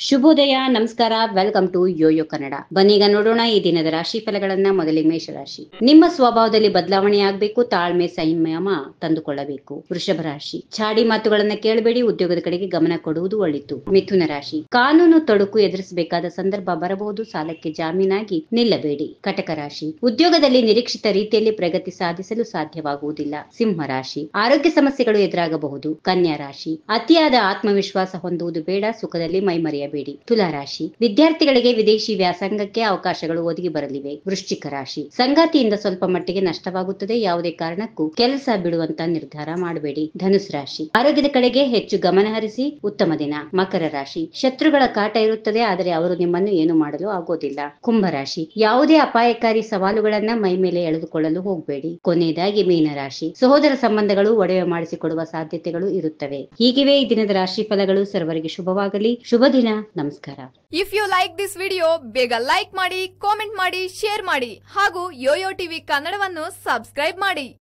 ಶುಭೋದಯ, ನಮಸ್ಕಾರ. Welcome to YoYo Kannada. ಬನ್ನೀಗ ನೋಡೋಣ ಈ ದಿನದ ರಾಶಿ ಫಲಗಳನ್ನ. ಮೊದಲಿಗೆ ಮೇಷರಾಶಿ. ನಿಮ್ಮ ಸ್ವಭಾವದಲ್ಲಿ ಬದಲಾವಣೆ ಆಗಬೇಕು, ತಾಳ್ಮೆ ಸಂಯಮ ತಂದುಕೊಳ್ಳಬೇಕು. ವೃಷಭ ರಾಶಿ. ಚಾಡಿ ಮಾತುಗಳನ್ನ ಕೇಳಬೇಡಿ, ಉದ್ಯೋಗದ ಕಡೆಗೆ ಗಮನ ಕೊಡುವುದು ಒಳಿತು. ಮಿಥುನ ರಾಶಿ. ಕಾನೂನು ತೊಡಕು ಎದುರಿಸಬೇಕಾದ ಸಂದರ್ಭ ಬರಬಹುದು, ಸಾಲಕ್ಕೆ ಜಾಮೀನಾಗಿ ನಿಲ್ಲಬೇಡಿ. ಕಟಕ ರಾಶಿ. ಉದ್ಯೋಗದಲ್ಲಿ ನಿರೀಕ್ಷಿತ ರೀತಿಯಲ್ಲಿ ಪ್ರಗತಿ ಸಾಧಿಸಲು ಸಾಧ್ಯವಾಗುವುದಿಲ್ಲ. ಸಿಂಹ ರಾಶಿ. ಆರೋಗ್ಯ ಸಮಸ್ಯೆಗಳು ಎದುರಾಗಬಹುದು. ಕನ್ಯಾ ರಾಶಿ. ಅತಿಯಾದ ಆತ್ಮವಿಶ್ವಾಸ ಹೊಂದುವುದು ಬೇಡ, ಸುಖದಲ್ಲಿ ಮೈಮರೆಯಬೇಡಿ. ತುಲಾ ರಾಶಿ. ವಿದ್ಯಾರ್ಥಿಗಳಿಗೆ ವಿದೇಶಿ ವ್ಯಾಸಂಗಕ್ಕೆ ಅವಕಾಶಗಳು ಒದಗಿ ಬರಲಿವೆ. ವೃಶ್ಚಿಕ ರಾಶಿ. ಸಂಗಾತಿಯಿಂದ ಸ್ವಲ್ಪ ಮಟ್ಟಿಗೆ ನಷ್ಟವಾಗುತ್ತದೆ, ಯಾವುದೇ ಕಾರಣಕ್ಕೂ ಕೆಲಸ ಬಿಡುವಂತ ನಿರ್ಧಾರ ಮಾಡಬೇಡಿ. ಧನುಸ್ ರಾಶಿ. ಆರೋಗ್ಯದ ಕಡೆಗೆ ಹೆಚ್ಚು ಗಮನ ಹರಿಸಿ, ಉತ್ತಮ ದಿನ. ಮಕರ ರಾಶಿ. ಶತ್ರುಗಳ ಕಾಟ ಇರುತ್ತದೆ, ಆದರೆ ಅವರು ನಿಮ್ಮನ್ನು ಏನು ಮಾಡಲು ಆಗೋದಿಲ್ಲ. ಕುಂಭರಾಶಿ. ಯಾವುದೇ ಅಪಾಯಕಾರಿ ಸವಾಲುಗಳನ್ನ ಮೈ ಮೇಲೆ ಎಳೆದುಕೊಳ್ಳಲು ಹೋಗಬೇಡಿ. ಕೊನೆಯದಾಗಿ ಮೀನರಾಶಿ. ಸಹೋದರ ಸಂಬಂಧಗಳು ಒಡವೆ ಮಾಡಿಸಿಕೊಡುವ ಸಾಧ್ಯತೆಗಳು ಇರುತ್ತವೆ. ಹೀಗಿವೆ ಈ ದಿನದ ರಾಶಿ ಫಲಗಳು. ಸರ್ವರಿಗೆ ಶುಭವಾಗಲಿ. ಶುಭ ದಿನ. ನಮಸ್ಕಾರ. If you like this video, ಬೇಗ ಲೈಕ್ ಮಾಡಿ, ಕಾಮೆಂಟ್ ಮಾಡಿ, ಶೇರ್ ಮಾಡಿ ಹಾಗೂ ಯೋಯೋ ಟಿವಿ ಕನ್ನಡವನ್ನು ಸಬ್ಸ್ಕ್ರೈಬ್ ಮಾಡಿ.